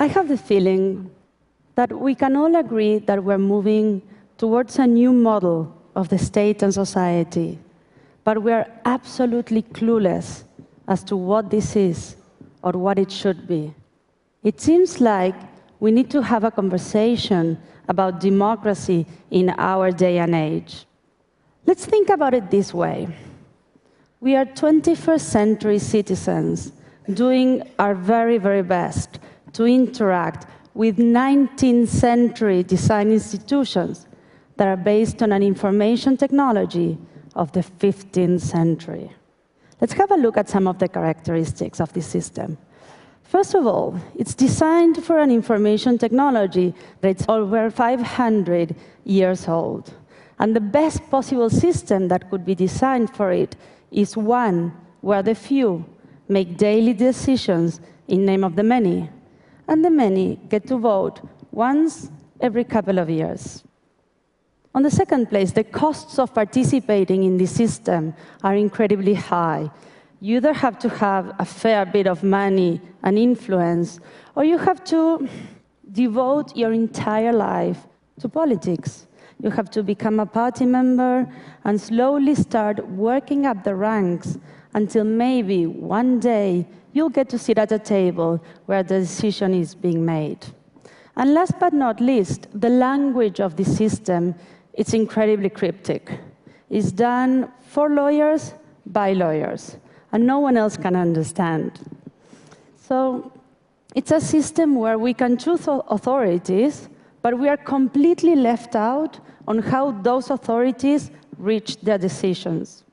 I have the feeling that we can all agree that we're moving towards a new model of the state and society, but we are absolutely clueless as to what this is or what it should be. It seems like we need to have a conversation about democracy in our day and age. Let's think about it this way. We are 21st century citizens doing our very, very best to interact with 19th century design institutions that are based on an information technology of the 15th century. Let's have a look at some of the characteristics of this system. First of all, it's designed for an information technology that's over 500 years old. And the best possible system that could be designed for it is one where the few make daily decisions in name of the many, and the many get to vote once every couple of years. On the second place, the costs of participating in this system are incredibly high. You either have to have a fair bit of money and influence, or you have to devote your entire life to politics. You have to become a party member and slowly start working up the ranks until maybe one day you'll get to sit at a table where the decision is being made. And last but not least, the language of the system, it's incredibly cryptic. It's done for lawyers, by lawyers, and no one else can understand. So it's a system where we can choose authorities, but we are completely left out on how those authorities reach their decisions.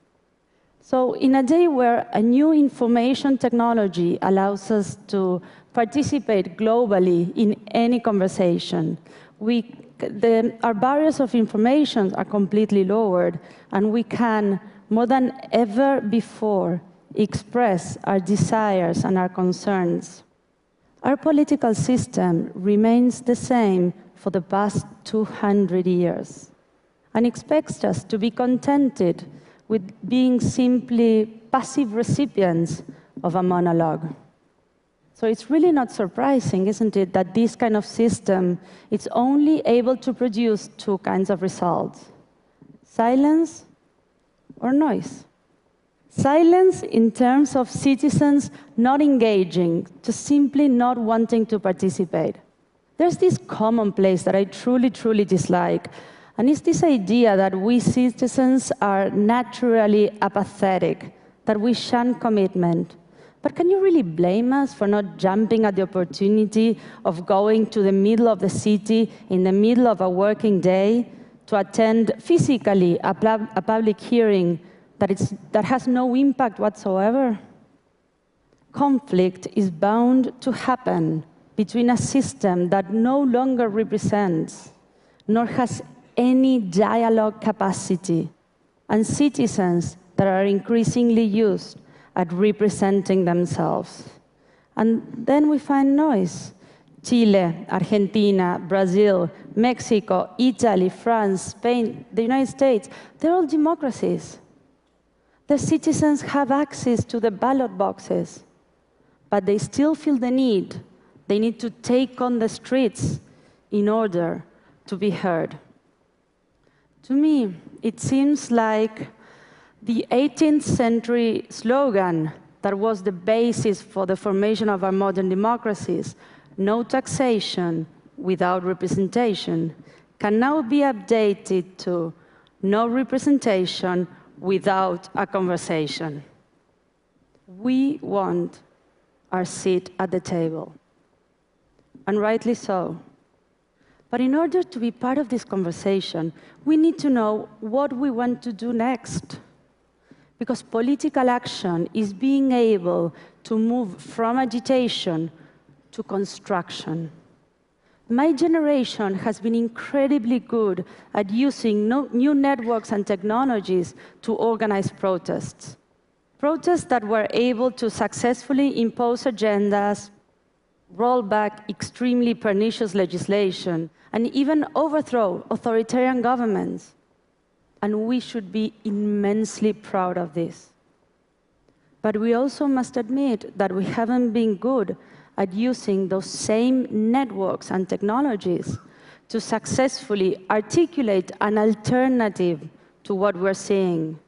So in a day where a new information technology allows us to participate globally in any conversation, our barriers of information are completely lowered, and we can, more than ever before, express our desires and our concerns. Our political system remains the same for the past 200 years and expects us to be contented with being simply passive recipients of a monologue. So it's really not surprising, isn't it, that this kind of system is only able to produce two kinds of results: silence or noise. Silence in terms of citizens not engaging, just simply not wanting to participate. There's this commonplace that I truly, truly dislike, and it's this idea that we citizens are naturally apathetic, that we shun commitment. But can you really blame us for not jumping at the opportunity of going to the middle of the city in the middle of a working day to attend physically a public hearing that has no impact whatsoever? Conflict is bound to happen between a system that no longer represents, nor has any dialogue capacity, and citizens that are increasingly used at representing themselves. And then we find noise. Chile, Argentina, Brazil, Mexico, Italy, France, Spain, the United States, they're all democracies. Their citizens have access to the ballot boxes, but they still feel the need. They need to take on the streets in order to be heard. To me, it seems like the 18th century slogan that was the basis for the formation of our modern democracies, no taxation without representation, can now be updated to no representation without a conversation. We want our seat at the table, and rightly so. But in order to be part of this conversation, we need to know what we want to do next. Because political action is being able to move from agitation to construction. My generation has been incredibly good at using new networks and technologies to organize protests. Protests that were able to successfully impose agendas, roll back extremely pernicious legislation, and even overthrow authoritarian governments. And we should be immensely proud of this. But we also must admit that we haven't been good at using those same networks and technologies to successfully articulate an alternative to what we're seeing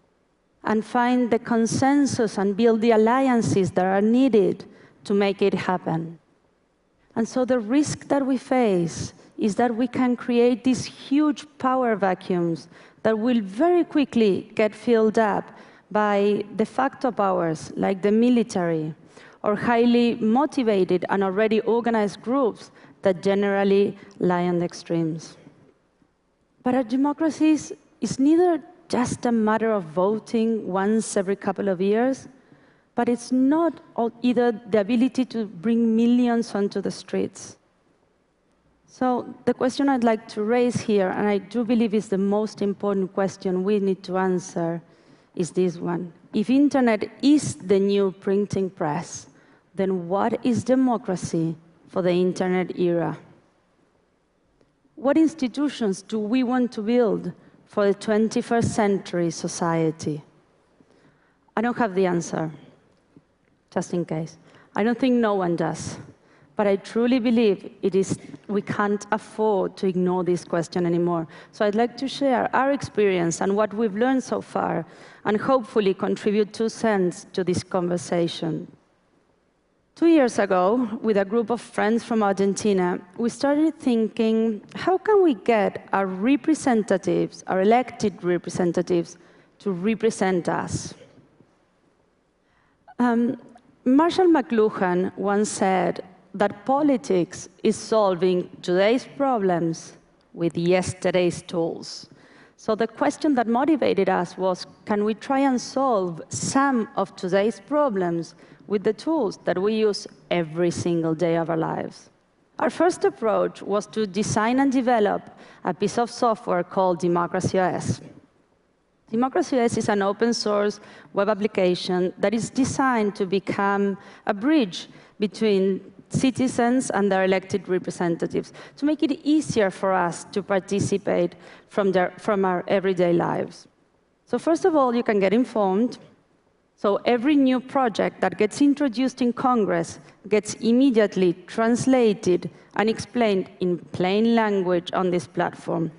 and find the consensus and build the alliances that are needed to make it happen. And so the risk that we face is that we can create these huge power vacuums that will very quickly get filled up by de facto powers like the military or highly motivated and already organized groups that generally lie on the extremes. But our democracies is neither just a matter of voting once every couple of years, but it's not either the ability to bring millions onto the streets. So the question I'd like to raise here, and I do believe is the most important question we need to answer, is this one. If internet is the new printing press, then what is democracy for the internet era? What institutions do we want to build for the 21st century society? I don't have the answer, just in case. I don't think no one does. But I truly believe we can't afford to ignore this question anymore. So I'd like to share our experience and what we've learned so far, and hopefully contribute 2 cents to this conversation. 2 years ago, with a group of friends from Argentina, we started thinking, how can we get our representatives, our elected representatives, to represent us? Marshall McLuhan once said that politics is solving today's problems with yesterday's tools. So the question that motivated us was, can we try and solve some of today's problems with the tools that we use every single day of our lives? Our first approach was to design and develop a piece of software called Democracy OS. Democracy OS is an open source web application that is designed to become a bridge between citizens and their elected representatives, to make it easier for us to participate from our everyday lives. So first of all, you can get informed. So every new project that gets introduced in Congress gets immediately translated and explained in plain language on this platform.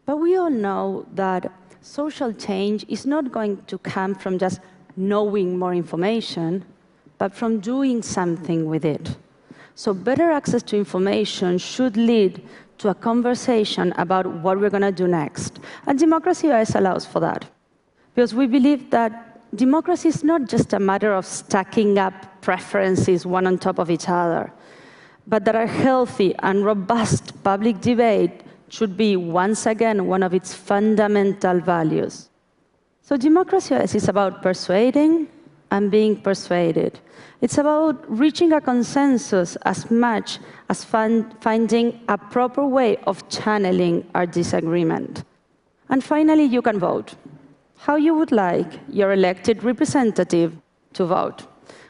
But we all know that social change is not going to come from just knowing more information, but from doing something with it. So better access to information should lead to a conversation about what we're going to do next. And Democracy OS allows for that. Because we believe that democracy is not just a matter of stacking up preferences one on top of each other, but that a healthy and robust public debate should be, once again, one of its fundamental values. So Democracy OS is about persuading and being persuaded. It's about reaching a consensus as much as finding a proper way of channeling our disagreement. And finally, you can vote how you would like your elected representative to vote.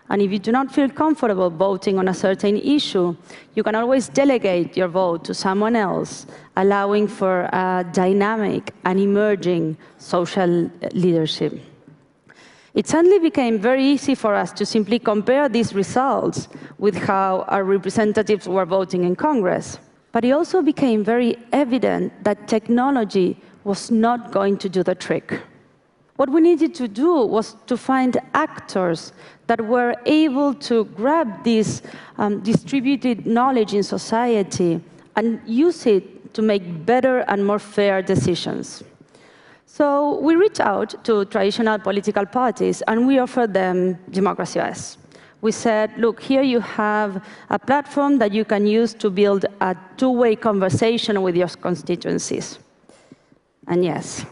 And if you do not feel comfortable voting on a certain issue, you can always delegate your vote to someone else, allowing for a dynamic and emerging social leadership. It suddenly became very easy for us to simply compare these results with how our representatives were voting in Congress. But it also became very evident that technology was not going to do the trick. What we needed to do was to find actors that were able to grab this distributed knowledge in society and use it to make better and more fair decisions. So we reached out to traditional political parties, and we offered them Democracy OS. We said, look, here you have a platform that you can use to build a two-way conversation with your constituencies. And yes,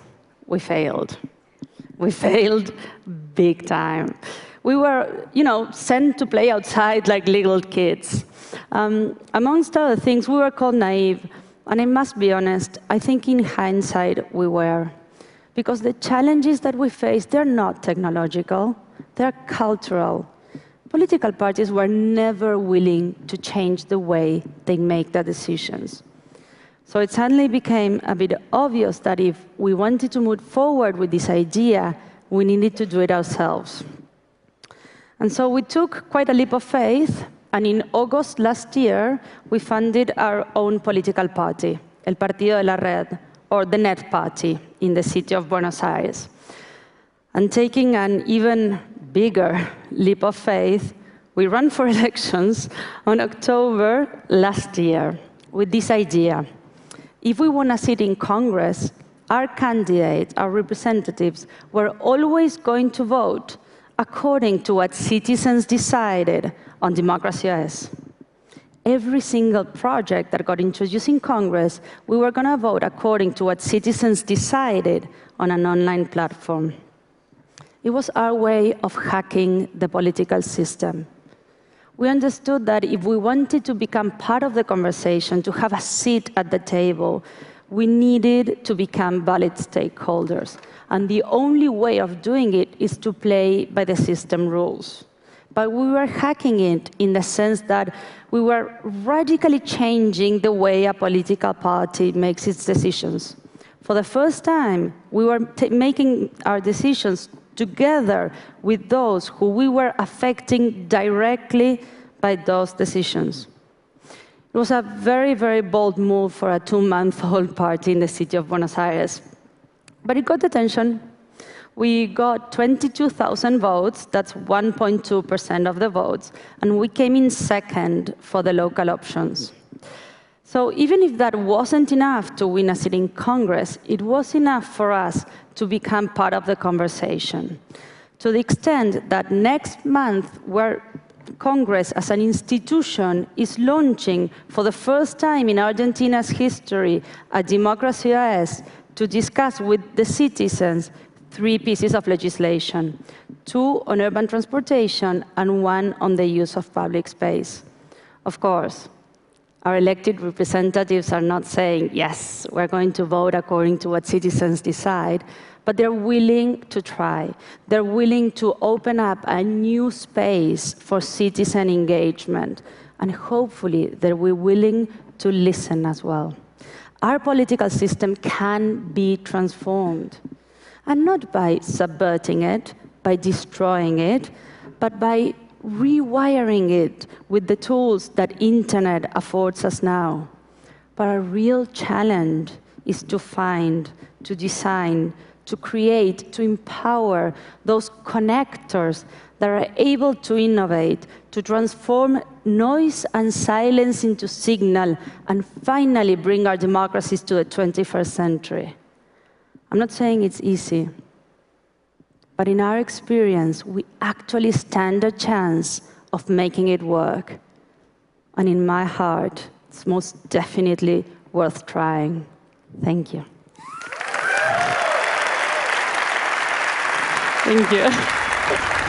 we failed. We failed big time. We were, sent to play outside like little kids. Amongst other things, we were called naive. And I must be honest, I think in hindsight we were. Because the challenges that we face, they're not technological, they're cultural. Political parties were never willing to change the way they make their decisions. So it suddenly became a bit obvious that if we wanted to move forward with this idea, we needed to do it ourselves. And so we took quite a leap of faith, And in August last year, we funded our own political party, El Partido de la Red, or the Net Party, in the city of Buenos Aires. And taking an even bigger leap of faith, we ran for elections on October last year with this idea. If we want a seat in Congress, our candidates, our representatives, were always going to vote according to what citizens decided on Democracy OS. Every single project that got introduced in Congress, we were going to vote according to what citizens decided on an online platform. It was our way of hacking the political system. We understood that if we wanted to become part of the conversation, to have a seat at the table, we needed to become valid stakeholders. And the only way of doing it is to play by the system rules. But we were hacking it in the sense that we were radically changing the way a political party makes its decisions. For the first time, we were making our decisions together with those who we were affecting directly by those decisions. It was a very, very bold move for a 2-month-old party in the city of Buenos Aires. But it got attention. We got 22,000 votes, that's 1.2% of the votes, and we came in second for the local options. So even if that wasn't enough to win a seat in Congress, it was enough for us to become part of the conversation, to the extent that next month, where Congress as an institution is launching for the first time in Argentina's history a Democracy OS to discuss with the citizens 3 pieces of legislation, 2 on urban transportation and 1 on the use of public space. Of course, our elected representatives are not saying, yes, we're going to vote according to what citizens decide, but they're willing to try. They're willing to open up a new space for citizen engagement. And hopefully, they're willing to listen as well. Our political system can be transformed. And not by subverting it, by destroying it, but by rewiring it with the tools that internet affords us now. But our real challenge is to find, to design, to create, to empower those connectors that are able to innovate, to transform noise and silence into signal, and finally bring our democracies to the 21st century. I'm not saying it's easy, but in our experience, we actually stand a chance of making it work. And in my heart, it's most definitely worth trying. Thank you. Thank you.